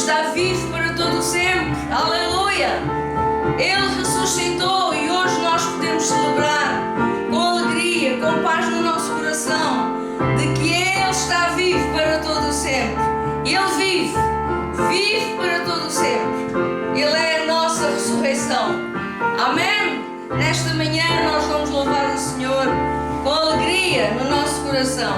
está vivo para todo sempre. Aleluia! Ele ressuscitou e hoje nós podemos celebrar com alegria, com paz no nosso coração, de que Ele está vivo para todo sempre. Ele vive para todo sempre. Ele é a nossa ressurreição. Amém? Nesta manhã nós vamos louvar o Senhor com alegria no nosso coração.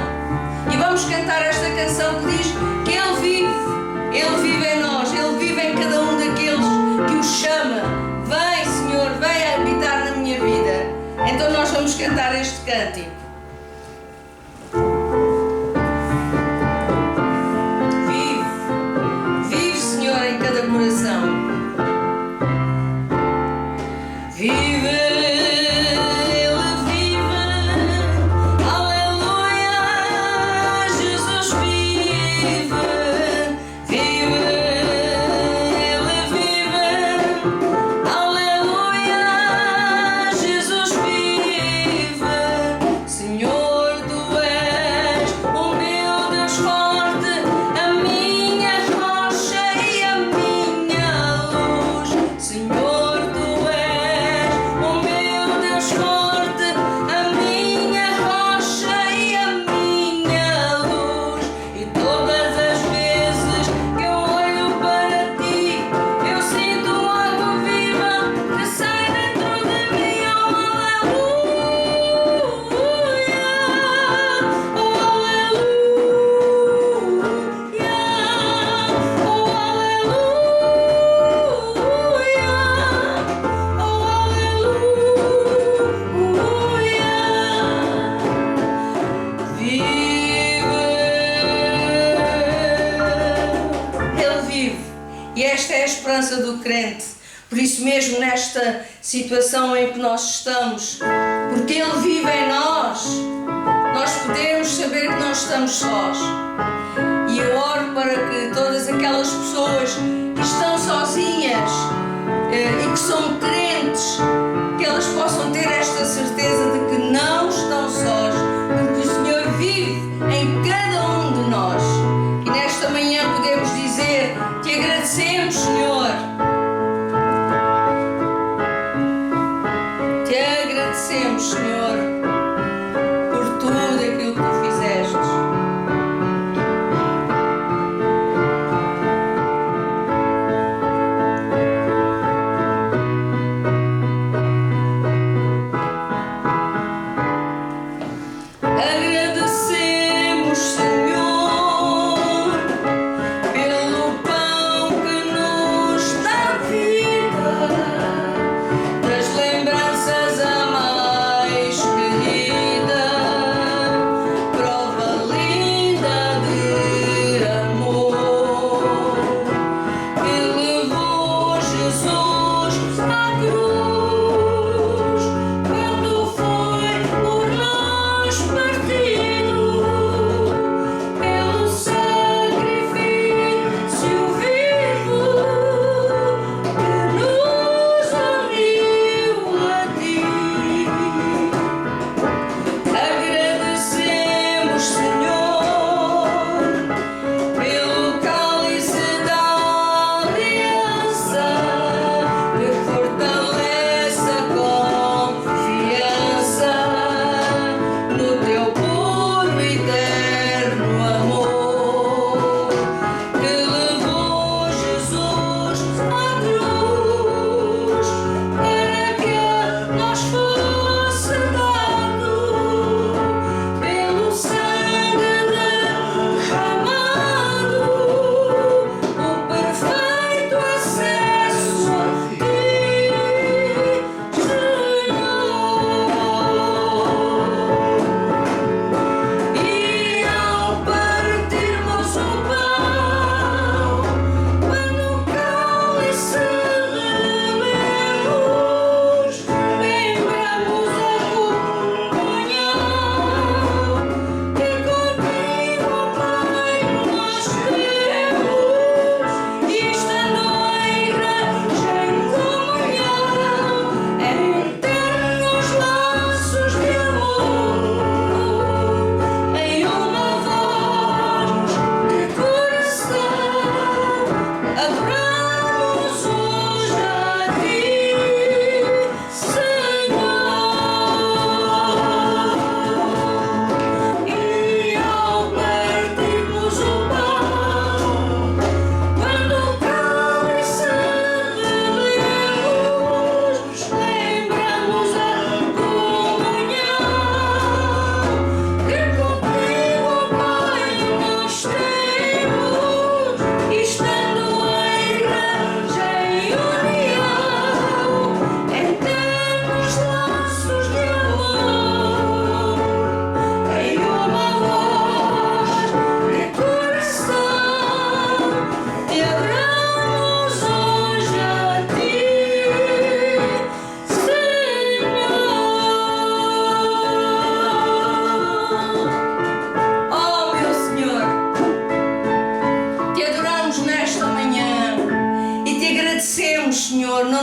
E vamos cantar esta canção que diz que Ele vive em nós, Ele vive em cada um daqueles que o chama. Vem, Senhor, vem habitar na minha vida. Então nós vamos cantar este cântico. Vive, Senhor, em cada coração. Vive. Do crente. Por isso mesmo nesta situação em que nós estamos, porque Ele vive em nós, nós podemos saber que nós estamos sós. E eu oro para que todas aquelas pessoas que estão sozinhas e que são crentes, que elas possam ter esta certeza de que não estão sós, porque o Senhor vive em cada um de nós. E nesta manhã podemos dizer que agradecemos, Senhor. Te agradecemos, Senhor, por tudo aquilo que Tu fizeste. Agradecemos, Senhor, pelo pão que nos dá vida, das lembranças a mais querida, prova linda de amor, que levou Jesus à cruz, quando foi por nós partido, pelo sacrifício vivo que nos uniu a Ti. Agradecemos, Senhor, pelo cálice da aliança que fortalece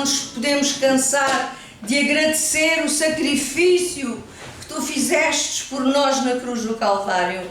nos podemos cansar de agradecer o sacrifício que Tu fizestes por nós na cruz do Calvário.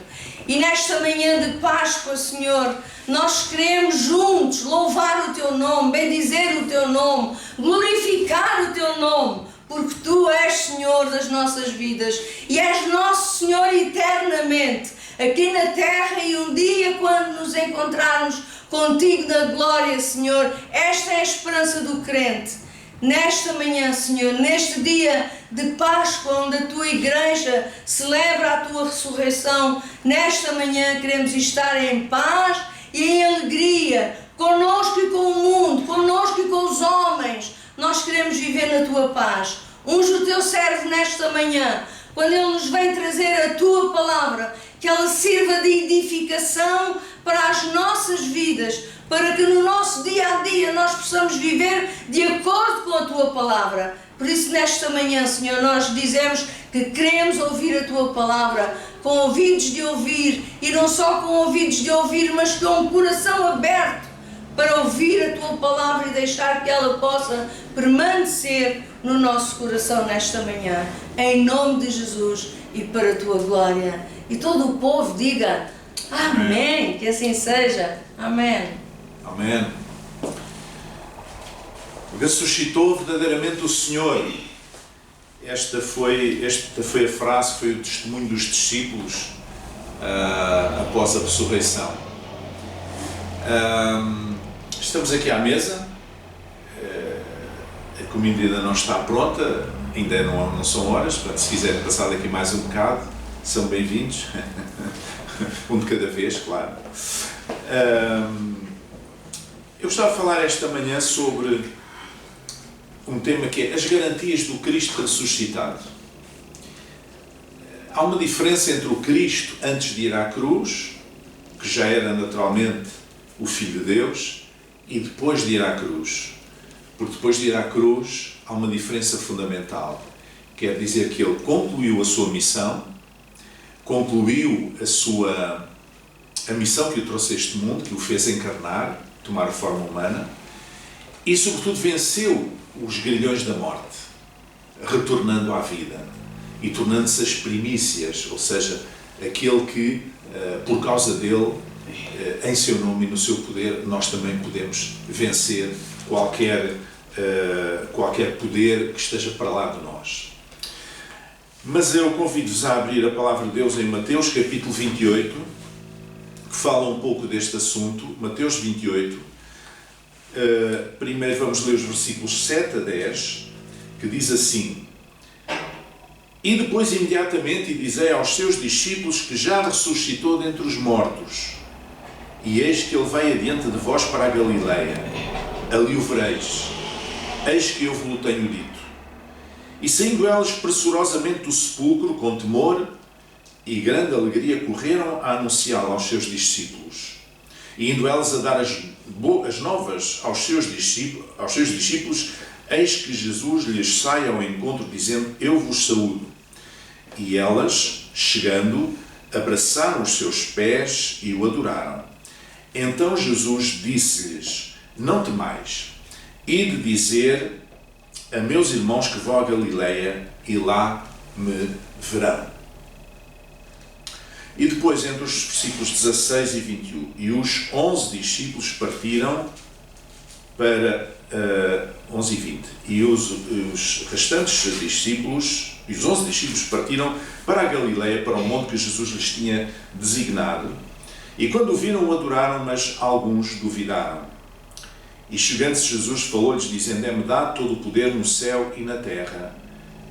E nesta manhã de Páscoa, Senhor, nós queremos juntos louvar o Teu nome, bendizer o Teu nome, glorificar o Teu nome, porque Tu és Senhor das nossas vidas e és nosso Senhor eternamente, aqui na terra, e um dia quando nos encontrarmos contigo na glória, Senhor, esta é a esperança do crente. Nesta manhã, Senhor, neste dia de Páscoa, onde a Tua Igreja celebra a Tua ressurreição, nesta manhã queremos estar em paz e em alegria, conosco e com o mundo, conosco e com os homens. Nós queremos viver na Tua paz. Unge o Teu servo nesta manhã, quando Ele nos vem trazer a Tua palavra, que ela sirva de edificação para as nossas vidas, para que no nosso dia a dia nós possamos viver de acordo com a Tua palavra. Por isso, nesta manhã, Senhor, nós dizemos que queremos ouvir a Tua palavra, com ouvidos de ouvir, e não só com ouvidos de ouvir, mas com um coração aberto para ouvir a Tua palavra e deixar que ela possa permanecer no nosso coração nesta manhã, em nome de Jesus e para a Tua glória. E todo o povo diga amém, que assim seja. Amém. Amém. Ressuscitou verdadeiramente o Senhor. Esta foi a frase, foi o testemunho dos discípulos após a ressurreição. Estamos aqui à mesa. A comida ainda não está pronta, ainda não são horas, portanto, se quiserem passar daqui mais um bocado, são bem-vindos. Um de cada vez, claro. Eu gostava de falar esta manhã sobre um tema que é as garantias do Cristo ressuscitado. Há uma diferença entre o Cristo antes de ir à cruz, que já era naturalmente o Filho de Deus, e depois de ir à cruz. Porque depois de ir à cruz há uma diferença fundamental. Quer dizer que Ele concluiu a sua missão, concluiu a missão que o trouxe a este mundo, que o fez encarnar, tomar a forma humana, e sobretudo venceu os grilhões da morte, retornando à vida e tornando-se as primícias, ou seja, aquele que, por causa dele, em seu nome e no seu poder, nós também podemos vencer qualquer poder que esteja para lá de nós. Mas eu convido-vos a abrir a palavra de Deus em Mateus capítulo 28, que fala um pouco deste assunto. Mateus 28. Primeiro vamos ler os versículos 7 a 10, que diz assim: E depois imediatamente dizei aos seus discípulos que já ressuscitou dentre os mortos, e eis que ele vai adiante de vós para a Galileia, ali o vereis, eis que eu vos tenho dito. E saindo elas pressurosamente do sepulcro, com temor e grande alegria, correram a anunciá-lo aos seus discípulos. E indo elas a dar as novas aos seus discípulos, eis que Jesus lhes sai ao encontro, dizendo: Eu vos saúdo. E elas, chegando, abraçaram os seus pés e o adoraram. Então Jesus disse-lhes: Não temais, ide dizer a meus irmãos que vão a Galileia, e lá me verão. E depois, entre os versículos 16 e 21, e os 11 discípulos partiram para 11 e 20, e os restantes discípulos, e os 11 discípulos partiram para a Galileia, para o monte que Jesus lhes tinha designado. E quando o viram, o adoraram, mas alguns duvidaram. E chegando-se Jesus, falou-lhes, dizendo: É-me dado todo o poder no céu e na terra.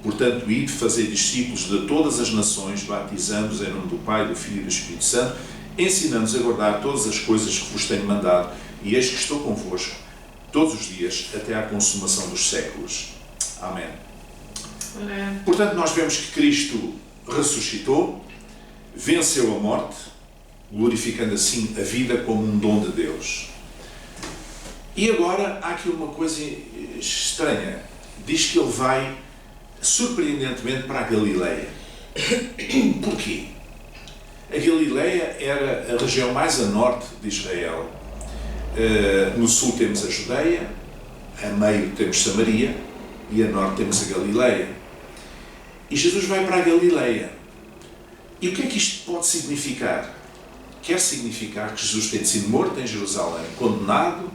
Portanto, ide fazer discípulos de todas as nações, batizando-os em nome do Pai, do Filho e do Espírito Santo, ensinando-os a guardar todas as coisas que vos tenho mandado, e eis que estou convosco todos os dias, até à consumação dos séculos. Amém. Amém. Portanto, nós vemos que Cristo ressuscitou, venceu a morte, glorificando assim a vida como um dom de Deus. E agora há aqui uma coisa estranha. Diz que ele vai surpreendentemente para a Galileia. Porquê? A Galileia era a região mais a norte de Israel. No sul temos a Judeia, A meio temos Samaria e a norte temos a Galileia. E Jesus vai para a Galileia. E o que é que isto pode significar? Quer significar que Jesus tem sido morto em Jerusalém, condenado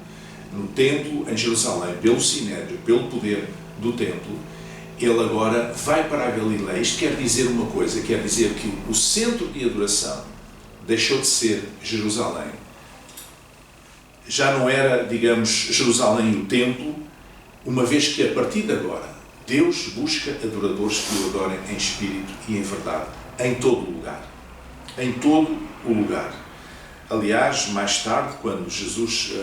no templo em Jerusalém, pelo Sinédrio, pelo poder do templo. Ele agora vai para a Galileia. Isto quer dizer uma coisa, quer dizer que o centro de adoração deixou de ser Jerusalém. Já não era, digamos, Jerusalém o templo, uma vez que a partir de agora Deus busca adoradores que o adorem em espírito e em verdade, em todo o lugar. Em todo o lugar. Aliás, mais tarde, quando Jesus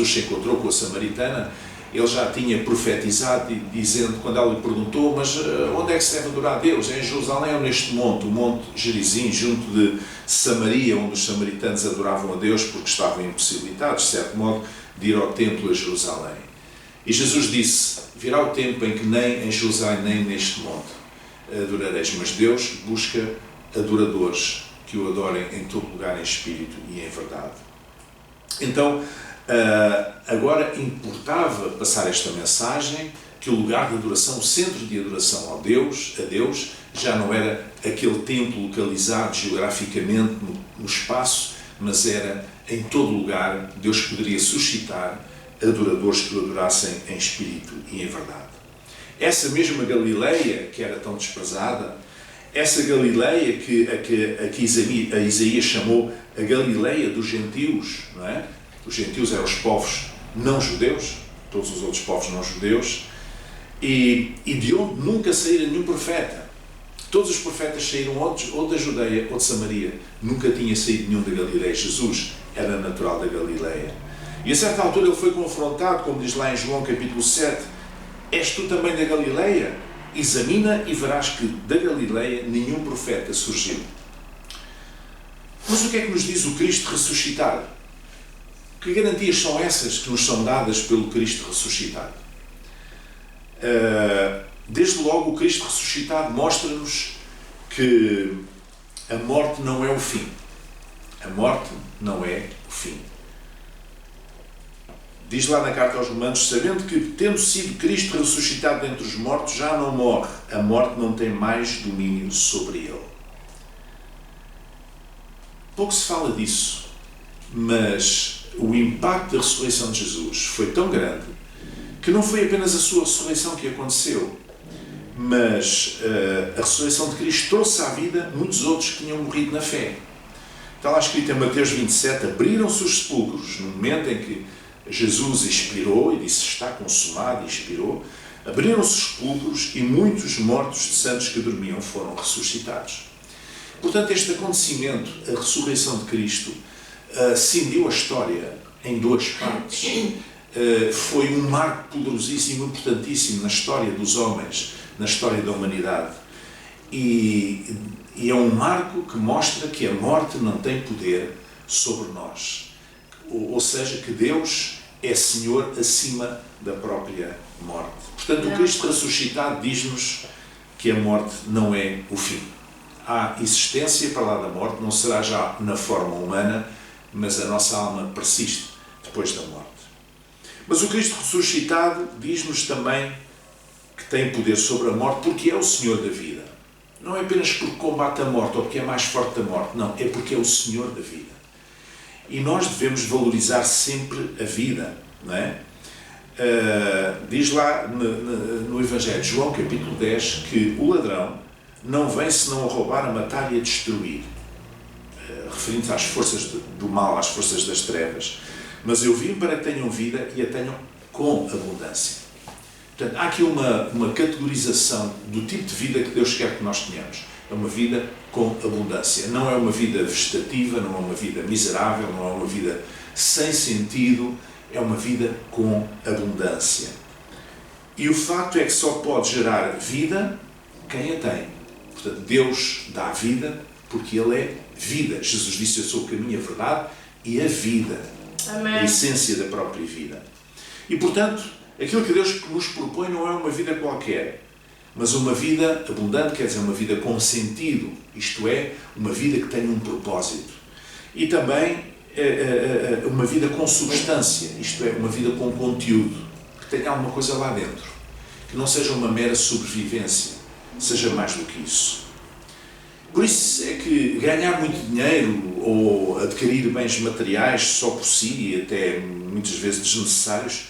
se encontrou com a samaritana, ele já tinha profetizado, dizendo, quando ela lhe perguntou, mas onde é que se deve adorar a Deus? É em Jerusalém ou neste monte, o Monte Gerizim, junto de Samaria, onde os samaritanos adoravam a Deus porque estavam impossibilitados, de certo modo, de ir ao templo a Jerusalém. E Jesus disse, virá o tempo em que nem em Jerusalém, nem neste monte adorareis, mas Deus busca adoradores que o adorem em todo lugar, em espírito e em verdade. Então, agora importava passar esta mensagem que o lugar de adoração, o centro de adoração a Deus, já não era aquele templo localizado geograficamente no espaço, mas era em todo lugar. Deus poderia suscitar adoradores que o adorassem em espírito e em verdade. Essa mesma Galileia, que era tão desprezada, essa Galileia que Isaías chamou a Galileia dos gentios, não é? Os gentios eram os povos não-judeus, todos os outros povos não-judeus, e de onde nunca saíra nenhum profeta. Todos os profetas saíram ou da Judeia ou de Samaria. Nunca tinha saído nenhum da Galileia. Jesus era natural da Galileia. E a certa altura ele foi confrontado, como diz lá em João capítulo 7, és tu também da Galileia? Examina e verás que da Galileia nenhum profeta surgiu. Mas o que é que nos diz o Cristo ressuscitado? Que garantias são essas que nos são dadas pelo Cristo ressuscitado? Desde logo o Cristo ressuscitado mostra-nos que a morte não é o fim. A morte não é o fim. Diz lá na carta aos Romanos, sabendo que, tendo sido Cristo ressuscitado dentre os mortos, já não morre. A morte não tem mais domínio sobre ele. Pouco se fala disso, mas o impacto da ressurreição de Jesus foi tão grande que não foi apenas a sua ressurreição que aconteceu, mas a ressurreição de Cristo trouxe à vida muitos outros que tinham morrido na fé. Está lá escrito em Mateus 27, abriram-se os sepulcros no momento em que Jesus expirou e disse, está consumado, e expirou. Abriram-se os sepulcros e muitos mortos de santos que dormiam foram ressuscitados. Portanto, este acontecimento, a ressurreição de Cristo, cindiu a história em duas partes. Foi um marco poderosíssimo, importantíssimo na história dos homens, na história da humanidade. E é um marco que mostra que a morte não tem poder sobre nós. Ou seja, que Deus é Senhor acima da própria morte. Portanto, o Cristo ressuscitado diz-nos que a morte não é o fim. Há existência para lá da morte, não será já na forma humana, mas a nossa alma persiste depois da morte. Mas o Cristo ressuscitado diz-nos também que tem poder sobre a morte porque é o Senhor da vida. Não é apenas porque combate a morte ou porque é mais forte da morte, não, é porque é o Senhor da vida. E nós devemos valorizar sempre a vida, não é? Diz lá no Evangelho de João, capítulo 10, que o ladrão não vem senão a roubar, a matar e a destruir. Referindo-se às forças do mal, às forças das trevas. Mas eu vim para que tenham vida e a tenham com abundância. Portanto, há aqui uma categorização do tipo de vida que Deus quer que nós tenhamos. É uma vida com abundância. Não é uma vida vegetativa, não é uma vida miserável, não é uma vida sem sentido, é uma vida com abundância. E o facto é que só pode gerar vida quem a tem. Portanto, Deus dá a vida porque Ele é vida. Jesus disse, eu sou o caminho, a verdade e a vida. Amém. A essência da própria vida. E, portanto, aquilo que Deus nos propõe não é uma vida qualquer, mas uma vida abundante, quer dizer, uma vida com sentido, isto é, uma vida que tenha um propósito. E também uma vida com substância, isto é, uma vida com conteúdo. tenha alguma coisa lá dentro, que não seja uma mera sobrevivência, seja mais do que isso. Por isso é que ganhar muito dinheiro ou adquirir bens materiais só por si, e até muitas vezes desnecessários,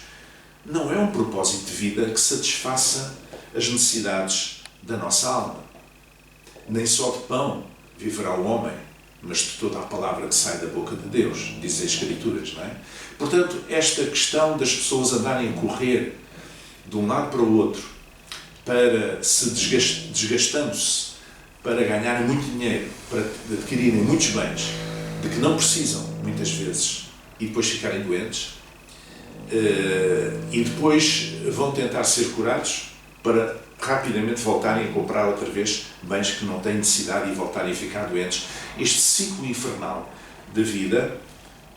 não é um propósito de vida que satisfaça as necessidades da nossa alma. Nem só de pão viverá o homem, mas de toda a palavra que sai da boca de Deus, dizem as Escrituras, não é? Portanto, esta questão das pessoas andarem a correr de um lado para o outro, para se desgastando-se, para ganharem muito dinheiro, para adquirirem muitos bens, de que não precisam, muitas vezes, e depois ficarem doentes, e depois vão tentar ser curados para rapidamente voltarem a comprar outra vez bens que não têm necessidade e voltarem a ficar doentes. Este ciclo infernal da vida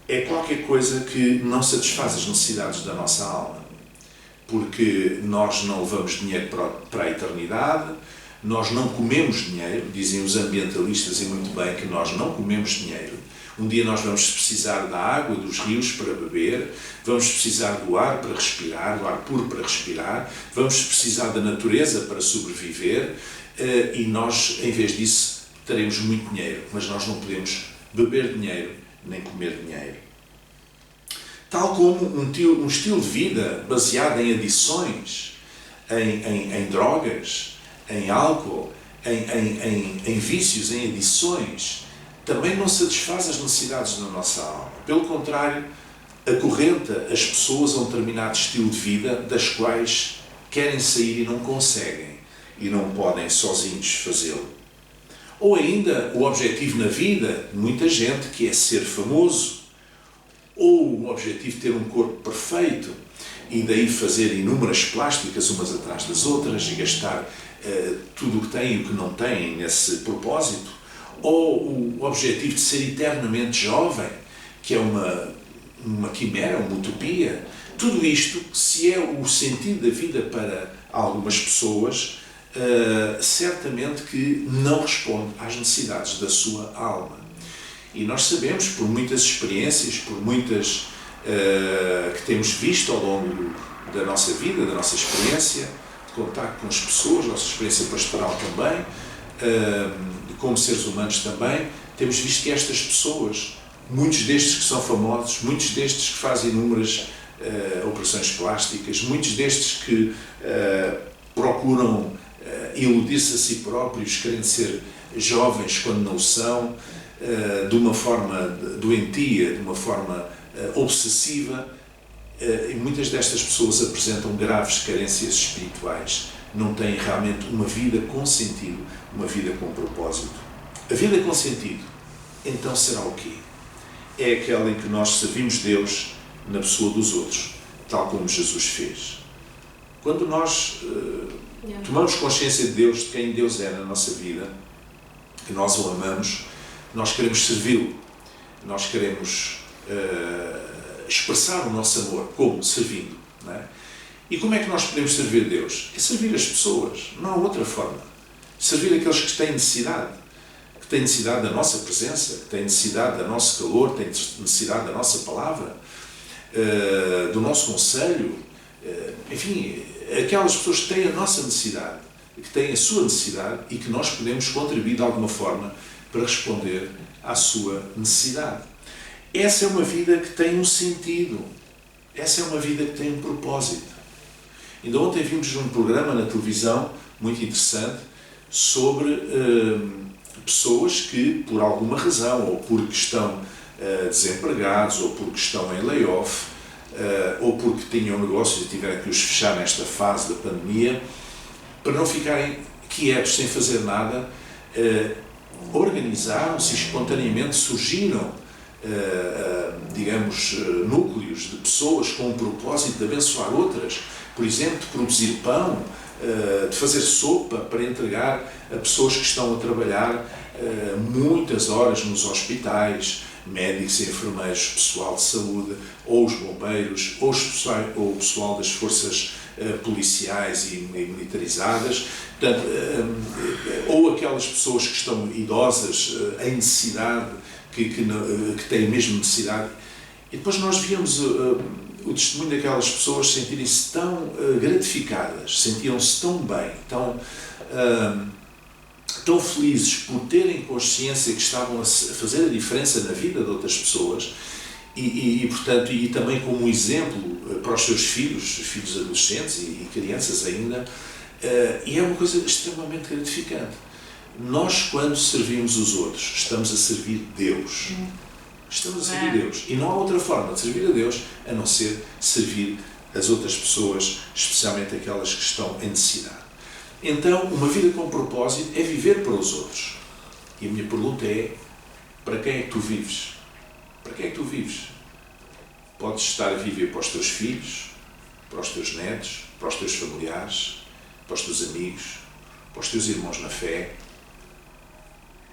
é qualquer coisa que não satisfaz as necessidades da nossa alma, porque nós não levamos dinheiro para a eternidade, nós não comemos dinheiro, dizem os ambientalistas e muito bem que nós não comemos dinheiro. Um dia nós vamos precisar da água dos rios para beber, vamos precisar do ar para respirar, do ar puro para respirar, vamos precisar da natureza para sobreviver, e nós, em vez disso, teremos muito dinheiro, mas nós não podemos beber dinheiro nem comer dinheiro. Tal como um estilo de vida baseado em adições, em drogas, em álcool, em vícios, em adições, também não satisfaz as necessidades da nossa alma. Pelo contrário, acorrenta as pessoas a um determinado estilo de vida das quais querem sair e não conseguem, e não podem sozinhos fazê-lo. Ou ainda, o objetivo na vida de muita gente, que é ser famoso, ou o objetivo de ter um corpo perfeito, e daí fazer inúmeras plásticas umas atrás das outras, e gastar tudo o que têm e o que não têm nesse propósito, ou o objetivo de ser eternamente jovem, que é uma quimera, uma utopia. Tudo isto, se é o sentido da vida para algumas pessoas, certamente que não responde às necessidades da sua alma. E nós sabemos, por muitas experiências, por muitas que temos visto ao longo da nossa vida, da nossa experiência de contacto com as pessoas, nossa experiência pastoral também, como seres humanos também, temos visto que estas pessoas, muitos destes que são famosos, muitos destes que fazem inúmeras operações plásticas, muitos destes que procuram iludir-se a si próprios, querendo ser jovens quando não são, de uma forma doentia, de uma forma obsessiva, e muitas destas pessoas apresentam graves carências espirituais, não têm realmente uma vida com sentido, uma vida com propósito. A vida com sentido, então será o quê? É aquela em que nós servimos Deus na pessoa dos outros, tal como Jesus fez. Quando nós tomamos consciência de Deus, de quem Deus é na nossa vida, que nós o amamos, nós queremos servi-lo, nós queremos expressar o nosso amor, como? Servindo, não é? E como é que nós podemos servir Deus? É servir as pessoas, não há outra forma. Servir aqueles que têm necessidade da nossa presença, que têm necessidade do nosso calor, têm necessidade da nossa palavra, do nosso conselho, enfim, aquelas pessoas que têm a nossa necessidade, que têm a sua necessidade e que nós podemos contribuir de alguma forma para responder à sua necessidade. Essa é uma vida que tem um sentido, essa é uma vida que tem um propósito. Ainda ontem vimos um programa na televisão muito interessante sobre pessoas que, por alguma razão, ou porque estão desempregados, ou porque estão em layoff, ou porque tinham negócios e tiveram que os fechar nesta fase da pandemia, para não ficarem quietos sem fazer nada, organizaram-se e espontaneamente surgiram, digamos, núcleos de pessoas com o propósito de abençoar outras, por exemplo, de produzir pão, de fazer sopa para entregar a pessoas que estão a trabalhar muitas horas nos hospitais, médicos e enfermeiros, pessoal de saúde, ou os bombeiros, ou o pessoal das forças policiais e militarizadas, portanto, ou aquelas pessoas que estão idosas, em necessidade, que têm mesmo necessidade. E depois nós víamos o testemunho daquelas pessoas sentirem-se tão gratificadas, sentiam-se tão bem, tão felizes por terem consciência que estavam a fazer a diferença na vida de outras pessoas portanto, e também como exemplo para os seus filhos adolescentes e crianças ainda, e é uma coisa extremamente gratificante. Nós, quando servimos os outros, estamos a servir Deus. Estamos a servir Deus. E não há outra forma de servir a Deus a não ser servir as outras pessoas, especialmente aquelas que estão em necessidade. Então, uma vida com propósito é viver para os outros. E a minha pergunta é, para quem é que tu vives? Para quem é que tu vives? Podes estar a viver para os teus filhos, para os teus netos, para os teus familiares, para os teus amigos, para os teus irmãos na fé.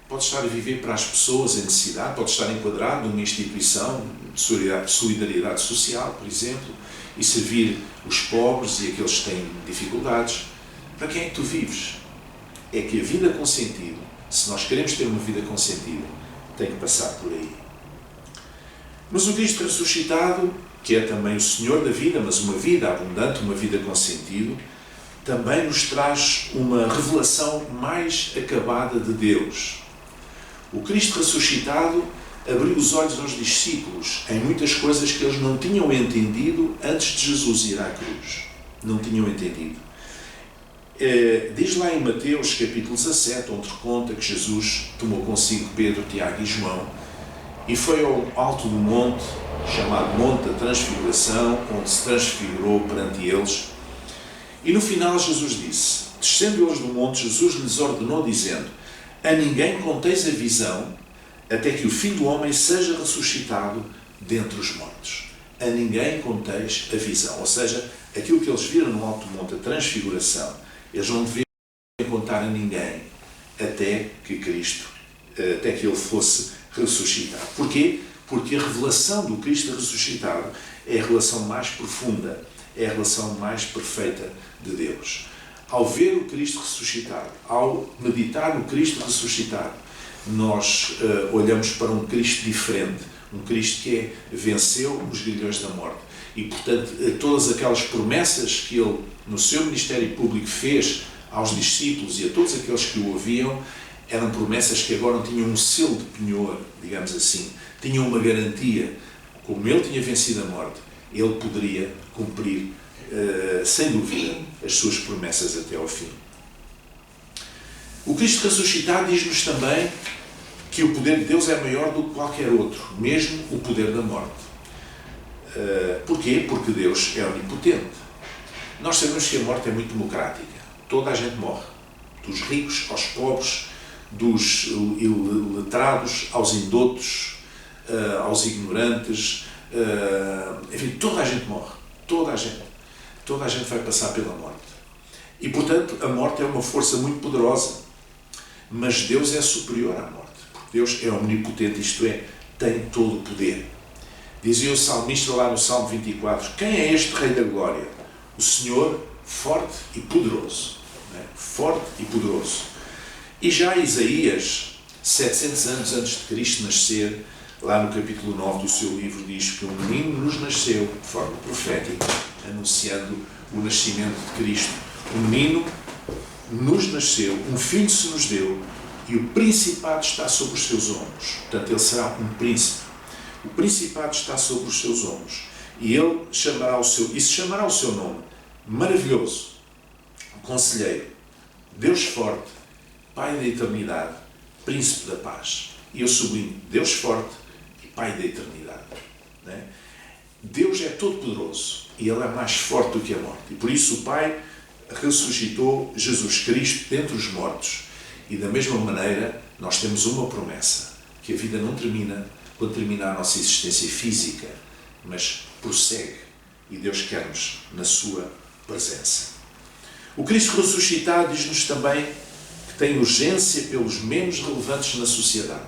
Podes estar a viver para as pessoas em necessidade, podes estar enquadrado numa instituição de solidariedade social, por exemplo, e servir os pobres e aqueles que têm dificuldades. Para quem é que tu vives? É que a vida com sentido, se nós queremos ter uma vida com sentido, tem que passar por aí. Mas o Cristo ressuscitado, que é também o Senhor da vida, mas uma vida abundante, uma vida com sentido, também nos traz uma revelação mais acabada de Deus. O Cristo ressuscitado abriu os olhos aos discípulos em muitas coisas que eles não tinham entendido antes de Jesus ir à cruz. Não tinham entendido. Diz lá em Mateus capítulo 17, onde conta que Jesus tomou consigo Pedro, Tiago e João e foi ao alto do monte, chamado Monte da Transfiguração, onde se transfigurou perante eles. E no final Jesus disse, descendo eles do monte, Jesus lhes ordenou dizendo, a ninguém conteis a visão, até que o Filho do Homem seja ressuscitado dentre os mortos. A ninguém conteis a visão. Ou seja, aquilo que eles viram no alto do monte, a transfiguração, eles não deviam contar a ninguém até que ele fosse ressuscitado. Porquê? Porque a revelação do Cristo ressuscitado é a relação mais profunda, é a relação mais perfeita de Deus. Ao ver o Cristo ressuscitado, ao meditar no Cristo ressuscitado, nós olhamos para um Cristo diferente, um Cristo que venceu os grilhões da morte. E, portanto, todas aquelas promessas que ele, no seu ministério público, fez aos discípulos e a todos aqueles que o ouviam, eram promessas que agora tinham um selo de penhor, digamos assim, tinham uma garantia. Como ele tinha vencido a morte, ele poderia cumprir, sem dúvida, as suas promessas até ao fim. O Cristo ressuscitado diz-nos também que o poder de Deus é maior do que qualquer outro, mesmo o poder da morte. Porquê? Porque Deus é onipotente. Nós sabemos que a morte é muito democrática. Toda a gente morre. Dos ricos aos pobres, dos iletrados aos indoutos, aos ignorantes. Enfim, toda a gente morre. Toda a gente. Toda a gente vai passar pela morte. E, portanto, a morte é uma força muito poderosa. Mas Deus é superior à morte. Porque Deus é omnipotente, isto é, tem todo o poder. Dizia o salmista lá no Salmo 24, quem é este Rei da Glória? O Senhor forte e poderoso. Não é? Forte e poderoso. E já Isaías, 700 anos antes de Cristo nascer, lá no capítulo 9 do seu livro, diz que um menino nos nasceu, de forma profética, anunciando o nascimento de Cristo. Um menino nos nasceu, um filho se nos deu, e o principado está sobre os seus ombros. Portanto, ele será um príncipe. O principado está sobre os seus ombros. E ele chamará se chamará o seu nome, maravilhoso, conselheiro, Deus forte, Pai da eternidade, príncipe da paz. E eu sublinho, Deus forte e Pai da eternidade. Não é? Deus é todo poderoso e ele é mais forte do que a morte. E por isso o Pai ressuscitou Jesus Cristo dentre os mortos. E da mesma maneira nós temos uma promessa, que a vida não termina quando termina a nossa existência física, mas prossegue e Deus quer-nos na sua presença. O Cristo ressuscitado diz-nos também que tem urgência pelos menos relevantes na sociedade.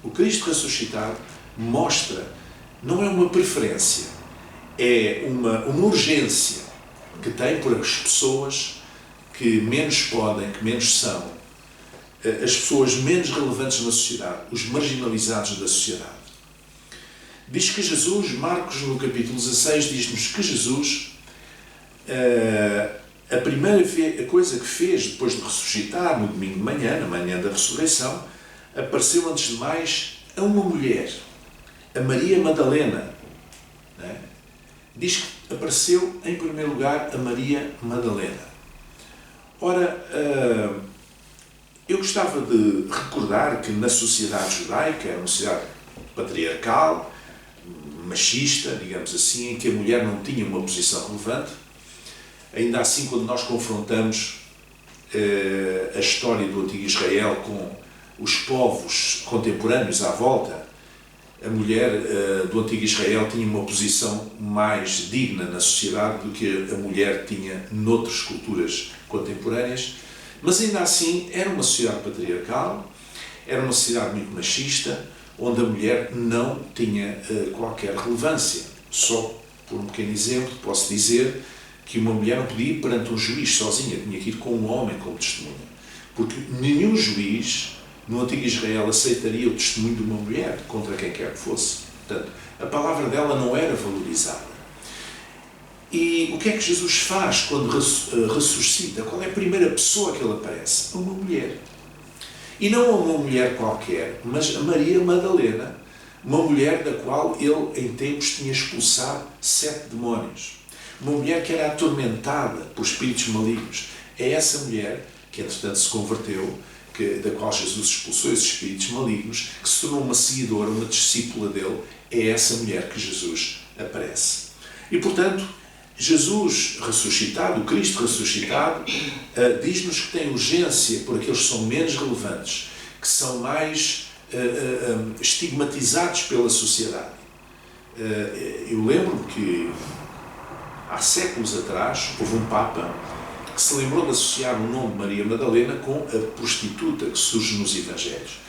O Cristo ressuscitado mostra, não é uma preferência, é uma urgência que tem por as pessoas que menos podem, que menos são, as pessoas menos relevantes na sociedade, os marginalizados da sociedade. Diz que Jesus, Marcos no capítulo 16, diz-nos que Jesus, a primeira coisa que fez depois de ressuscitar, no domingo de manhã, na manhã da ressurreição, apareceu antes de mais a uma mulher, a Maria Madalena. Não é? Diz que apareceu em primeiro lugar a Maria Madalena. Ora, eu gostava de recordar que na sociedade judaica, era uma sociedade patriarcal, machista, digamos assim, em que a mulher não tinha uma posição relevante. Ainda assim, quando nós confrontamos a história do antigo Israel com os povos contemporâneos à volta, a mulher do antigo Israel tinha uma posição mais digna na sociedade do que a mulher tinha noutras culturas contemporâneas, mas ainda assim era uma sociedade patriarcal, era uma sociedade muito machista, onde a mulher não tinha qualquer relevância. Só por um pequeno exemplo posso dizer que uma mulher não podia ir perante um juiz sozinha, tinha que ir com um homem como testemunha, porque nenhum juiz no antigo Israel aceitaria o testemunho de uma mulher contra quem quer que fosse. Portanto, a palavra dela não era valorizada. E o que é que Jesus faz quando ressuscita? Qual é a primeira pessoa que ele aparece? Uma mulher. E não uma mulher qualquer, mas a Maria Madalena, uma mulher da qual ele em tempos tinha expulsado 7 demónios. Uma mulher que era atormentada por espíritos malignos. É essa mulher que entretanto se converteu, da qual Jesus expulsou esses espíritos malignos, que se tornou uma seguidora, uma discípula dele. É essa mulher que Jesus aparece. E portanto, Jesus ressuscitado, o Cristo ressuscitado, diz-nos que tem urgência por aqueles que são menos relevantes, que são mais estigmatizados pela sociedade. Eu lembro que há séculos atrás houve um Papa que se lembrou de associar o nome de Maria Madalena com a prostituta que surge nos Evangelhos,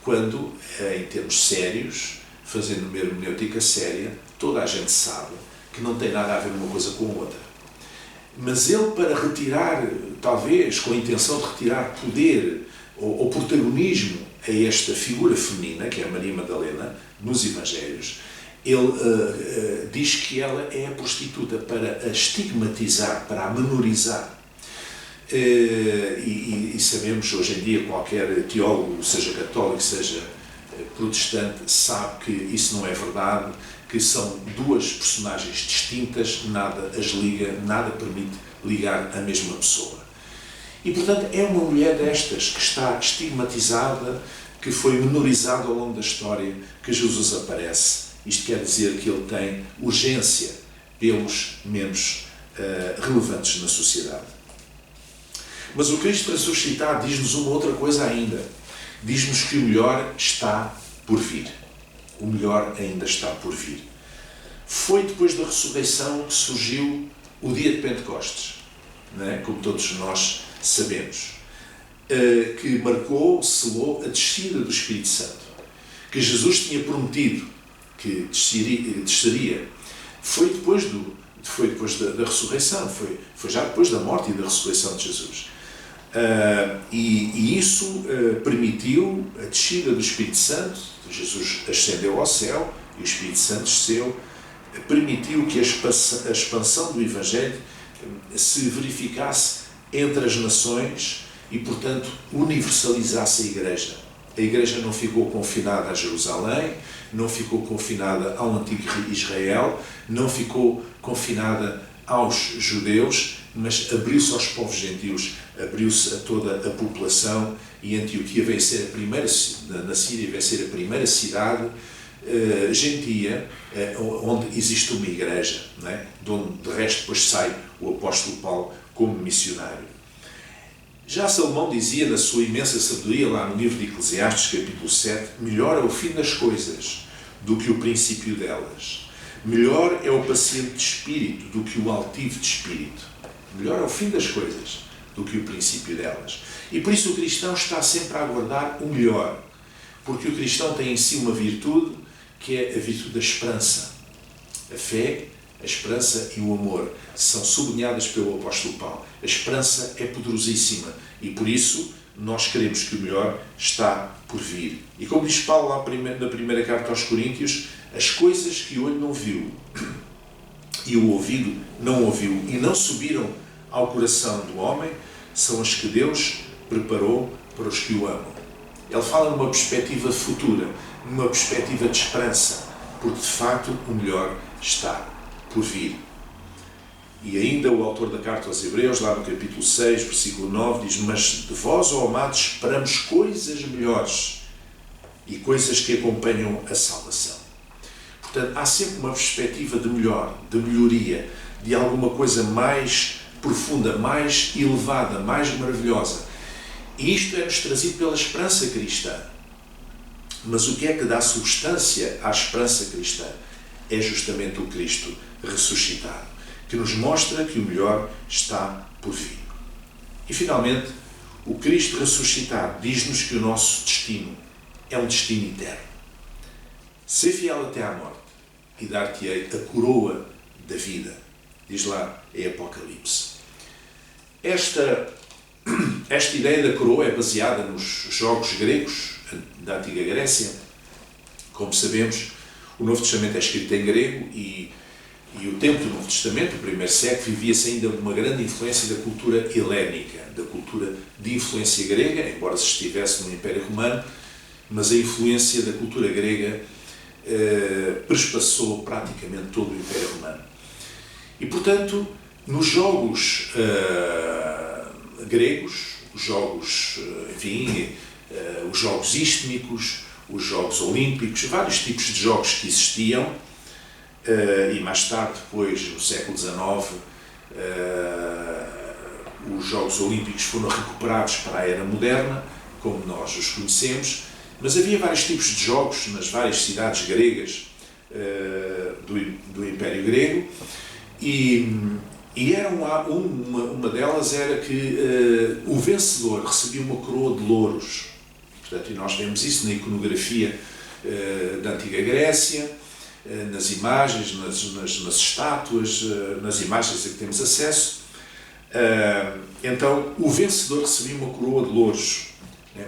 quando, em termos sérios, fazendo uma hermenêutica séria, toda a gente sabe que não tem nada a ver uma coisa com a outra. Mas ele, para retirar, talvez com a intenção de retirar poder ou protagonismo a esta figura feminina, que é a Maria Madalena, nos Evangelhos, ele diz que ela é a prostituta para a estigmatizar, para a menorizar. E sabemos hoje em dia, qualquer teólogo, seja católico, seja protestante, sabe que isso não é verdade, que são duas personagens distintas, nada as liga, nada permite ligar a mesma pessoa. E portanto é uma mulher destas que está estigmatizada, que foi menorizada ao longo da história, que Jesus aparece. Isto quer dizer que ele tem urgência pelos menos relevantes na sociedade. Mas o Cristo ressuscitado diz-nos uma outra coisa ainda. Diz-nos que o melhor está por vir. O melhor ainda está por vir. Foi depois da ressurreição que surgiu o dia de Pentecostes, não é? Como todos nós sabemos, que marcou, selou a descida do Espírito Santo, que Jesus tinha prometido que desceria. Foi depois da ressurreição, foi já depois da morte e da ressurreição de Jesus. E isso permitiu a descida do Espírito Santo. Jesus ascendeu ao céu e o Espírito Santo desceu, permitiu que a expansão do Evangelho se verificasse entre as nações e, portanto, universalizasse a Igreja. A Igreja não ficou confinada a Jerusalém, não ficou confinada ao antigo Israel, não ficou confinada aos judeus, mas abriu-se aos povos gentios, abriu-se a toda a população, e Antioquia veio ser a primeira, na Síria, veio ser a primeira cidade gentia onde existe uma igreja, não é? De onde de resto depois sai o apóstolo Paulo como missionário. Já Salomão dizia na sua imensa sabedoria, lá no livro de Eclesiastes, capítulo 7, melhor é o fim das coisas do que o princípio delas. Melhor é o paciente de espírito do que o altivo de espírito. Melhor é o fim das coisas do que o princípio delas. E por isso o cristão está sempre a aguardar o melhor, porque o cristão tem em si uma virtude que é a virtude da esperança. A fé, a esperança e o amor são sublinhadas pelo apóstolo Paulo. A esperança é poderosíssima e por isso nós queremos que o melhor está por vir. E como diz Paulo lá na primeira carta aos Coríntios, as coisas que o olho não viu e o ouvido não ouviu e não subiram ao coração do homem, são as que Deus preparou para os que o amam. Ele fala numa perspectiva futura, numa perspectiva de esperança, porque de facto o melhor está por vir. E ainda o autor da carta aos Hebreus, lá no capítulo 6, versículo 9, diz: mas de vós, ó amados, esperamos coisas melhores e coisas que acompanham a salvação. Portanto, há sempre uma perspectiva de melhor, de melhoria, de alguma coisa mais profunda, mais elevada, mais maravilhosa. E isto é-nos trazido pela esperança cristã. Mas o que é que dá substância à esperança cristã? É justamente o Cristo ressuscitado, que nos mostra que o melhor está por vir. E finalmente, o Cristo ressuscitado diz-nos que o nosso destino é um destino eterno. Ser fiel até à morte e dar-te-ei a coroa da vida, diz lá em Apocalipse. Esta ideia da coroa é baseada nos jogos gregos da antiga Grécia. Como sabemos, o Novo Testamento é escrito em grego e o tempo do Novo Testamento, o primeiro século, vivia-se ainda uma grande influência da cultura helénica, da cultura de influência grega, embora se estivesse no Império Romano, mas a influência da cultura grega prespassou praticamente todo o Império Romano. E, portanto, nos jogos gregos, os jogos, os jogos istmicos, os jogos olímpicos, vários tipos de jogos que existiam, e mais tarde, depois, no século XIX, os Jogos Olímpicos foram recuperados para a era moderna, como nós os conhecemos, mas havia vários tipos de jogos nas várias cidades gregas do Império Grego, e era uma delas era que o vencedor recebia uma coroa de louros. Portanto, e nós vemos isso na iconografia da antiga Grécia, nas imagens, nas estátuas, nas imagens a que temos acesso. Então, o vencedor recebia uma coroa de louros.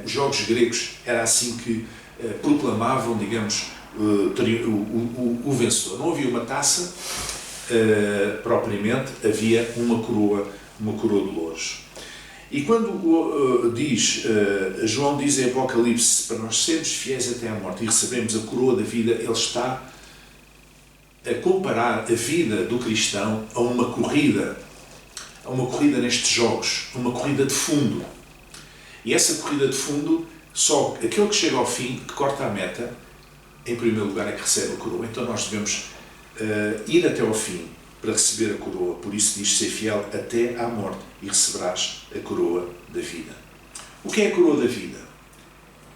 Os jogos gregos era assim que proclamavam, digamos, o vencedor. Não havia uma taça propriamente, havia uma coroa de louros. E quando João diz em Apocalipse, para nós sermos fiéis até à morte e recebemos a coroa da vida, ele está a comparar a vida do cristão a uma corrida nestes jogos, uma corrida de fundo. E essa corrida de fundo, só aquele que chega ao fim, que corta a meta, em primeiro lugar é que recebe a coroa. Então nós devemos ir até ao fim para receber a coroa. Por isso diz: ser fiel até à morte e receberás a coroa da vida. O que é a coroa da vida?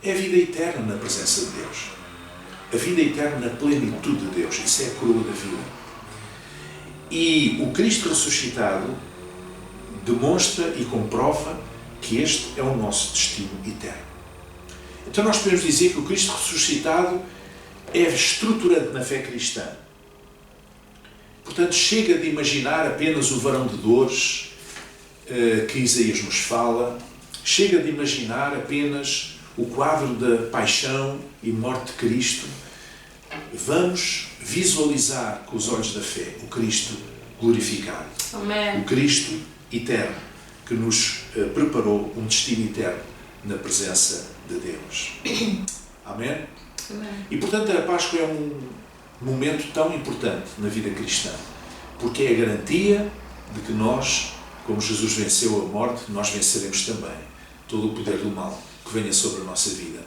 É a vida eterna na presença de Deus. A vida eterna na plenitude de Deus. Isso é a coroa da vida. E o Cristo ressuscitado demonstra e comprova que este é o nosso destino eterno. Então nós podemos dizer que o Cristo ressuscitado é estruturante na fé cristã. Portanto, chega de imaginar apenas o varão de dores que Isaías nos fala, chega de imaginar apenas o quadro da paixão e morte de Cristo. Vamos visualizar com os olhos da fé o Cristo glorificado. Amém. O Cristo eterno, que nos preparou um destino eterno na presença de Deus. Amém? Amém. E, portanto, a Páscoa é um momento tão importante na vida cristã, porque é a garantia de que nós, como Jesus venceu a morte, nós venceremos também todo o poder do mal que venha sobre a nossa vida.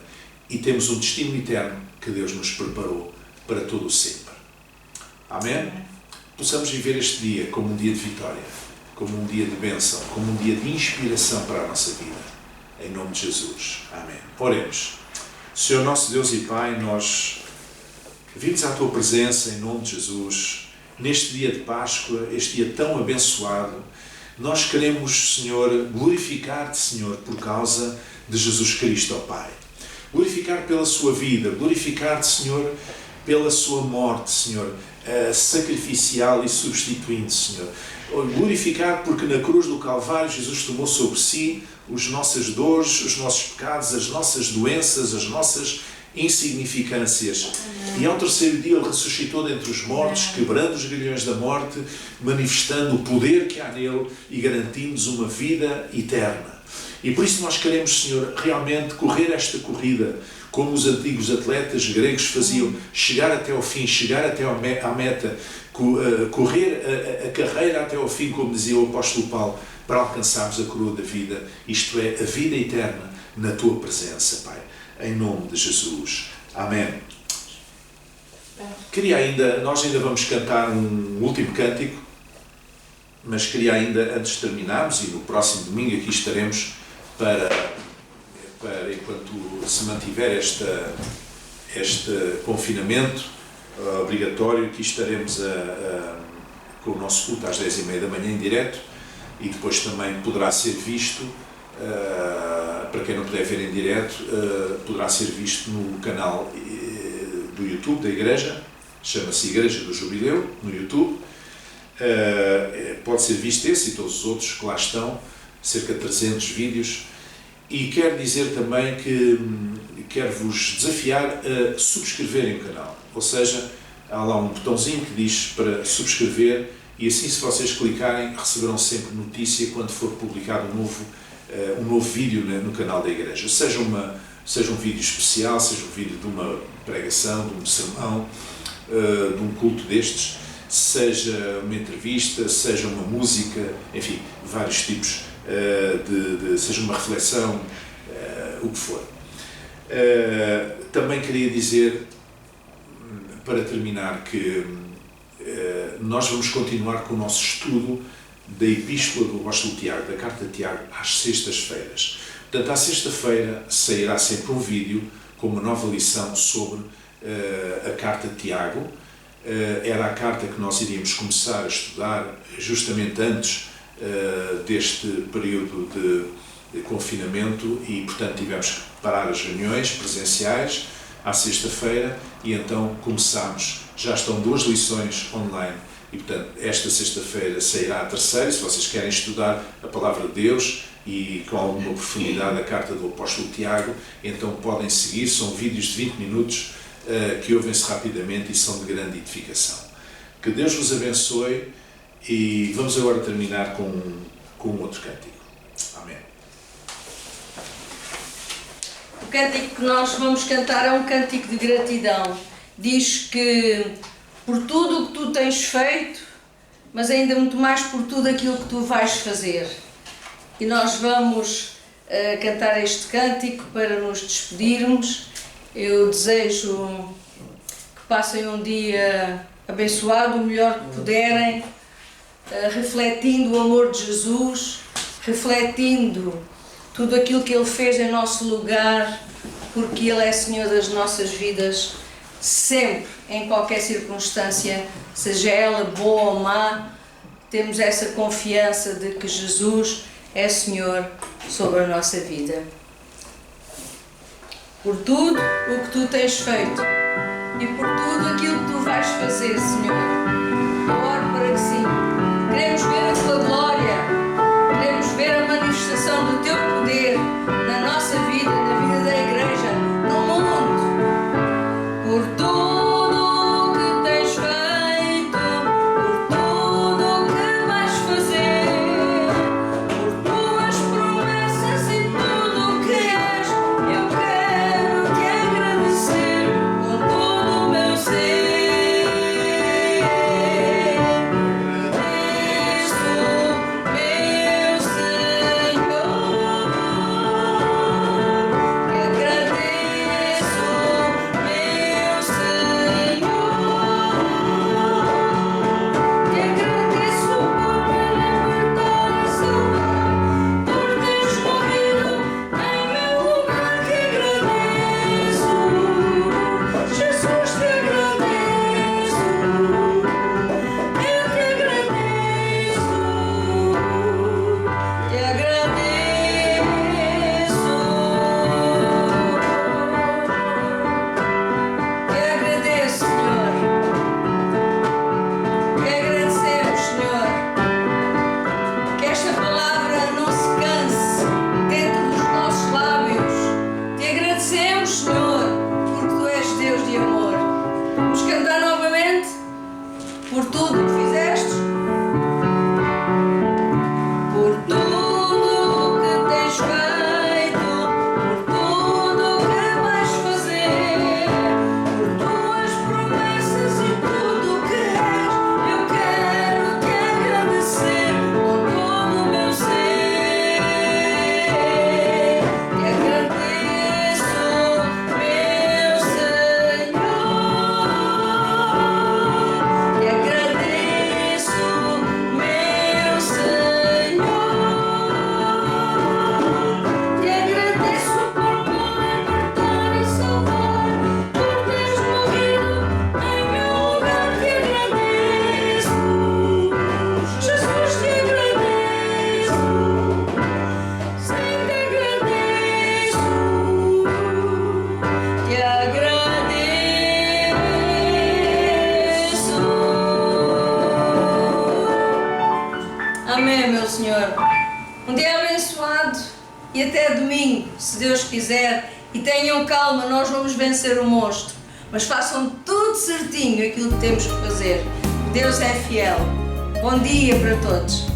E temos um destino eterno que Deus nos preparou para todo o sempre. Amém? Possamos viver este dia como um dia de vitória, como um dia de bênção, como um dia de inspiração para a nossa vida. Em nome de Jesus. Amém. Oremos. Senhor nosso Deus e Pai, nós vimos à Tua presença em nome de Jesus, neste dia de Páscoa, este dia tão abençoado. Nós queremos, Senhor, glorificar-te, Senhor, por causa de Jesus Cristo, ó Pai. Glorificar pela sua vida, glorificar-te, Senhor, pela sua morte, Senhor, sacrificial e substituinte, Senhor. glorificado porque na cruz do Calvário Jesus tomou sobre si as nossas dores, os nossos pecados, as nossas doenças, as nossas insignificâncias. E ao terceiro dia Ele ressuscitou dentre os mortos, quebrando os grilhões da morte, manifestando o poder que há nele e garantindo-nos uma vida eterna. E por isso nós queremos, Senhor, realmente correr esta corrida, como os antigos atletas gregos faziam, chegar até ao fim, chegar até à meta, correr a carreira até ao fim, como dizia o apóstolo Paulo, para alcançarmos a coroa da vida, isto é, a vida eterna na Tua presença, Pai. Em nome de Jesus. Amém. Nós ainda vamos cantar um último cântico, mas queria ainda, antes de terminarmos, e no próximo domingo aqui estaremos para enquanto se mantiver este confinamento obrigatório, aqui estaremos com o nosso culto às 10h30 da manhã em direto, e depois também poderá ser visto, para quem não puder ver em direto, poderá ser visto no canal do YouTube da Igreja, chama-se Igreja do Jubileu, no YouTube. Pode ser visto esse e todos os outros que lá estão, cerca de 300 vídeos. E quero dizer também que quero vos desafiar a subscreverem o canal, ou seja, há lá um botãozinho que diz para subscrever, e assim, se vocês clicarem, receberão sempre notícia quando for publicado um novo vídeo no canal da Igreja, seja um vídeo especial, seja um vídeo de uma pregação, de um sermão, de um culto destes, seja uma entrevista, seja uma música, enfim, vários tipos, seja uma reflexão, o que for. Também queria dizer, para terminar, que nós vamos continuar com o nosso estudo da Epístola do apóstolo Tiago, da Carta de Tiago, às sextas-feiras. Portanto, à sexta-feira sairá sempre um vídeo com uma nova lição sobre a Carta de Tiago. Era a carta que nós iríamos começar a estudar justamente antes deste período de confinamento e, portanto, tivemos que parar as reuniões presenciais à sexta-feira e então começámos. Já estão 2 lições online e, portanto, esta sexta-feira sairá a terceira. Se vocês querem estudar a Palavra de Deus e com alguma profundidade a carta do apóstolo Tiago, então podem seguir. São vídeos de 20 minutos que ouvem-se rapidamente e são de grande edificação. Que Deus vos abençoe e vamos agora terminar com um outro cântico. Amém. O cântico que nós vamos cantar é um cântico de gratidão. Diz que por tudo o que tu tens feito, mas ainda muito mais por tudo aquilo que tu vais fazer. E nós vamos cantar este cântico para nos despedirmos. Eu desejo que passem um dia abençoado, o melhor que puderem, refletindo o amor de Jesus, refletindo tudo aquilo que Ele fez em nosso lugar, porque Ele é Senhor das nossas vidas, sempre, em qualquer circunstância, seja ela boa ou má, temos essa confiança de que Jesus é Senhor sobre a nossa vida. Por tudo o que tu tens feito e por tudo aquilo que tu vais fazer, Senhor, eu oro para que sim. Queremos ver a tua glória, queremos ver a manifestação do teu poder na nossa vida, na vida da Igreja, no mundo. Por tudo o que tens feito, por tudo o que vais fazer, por tuas promessas e tudo o que és, eu quero te agradecer com todo o meu ser. Agradeço. Um dia abençoado e até domingo, se Deus quiser. E tenham calma, nós vamos vencer o monstro. Mas façam tudo certinho aquilo que temos que fazer. Deus é fiel. Bom dia para todos.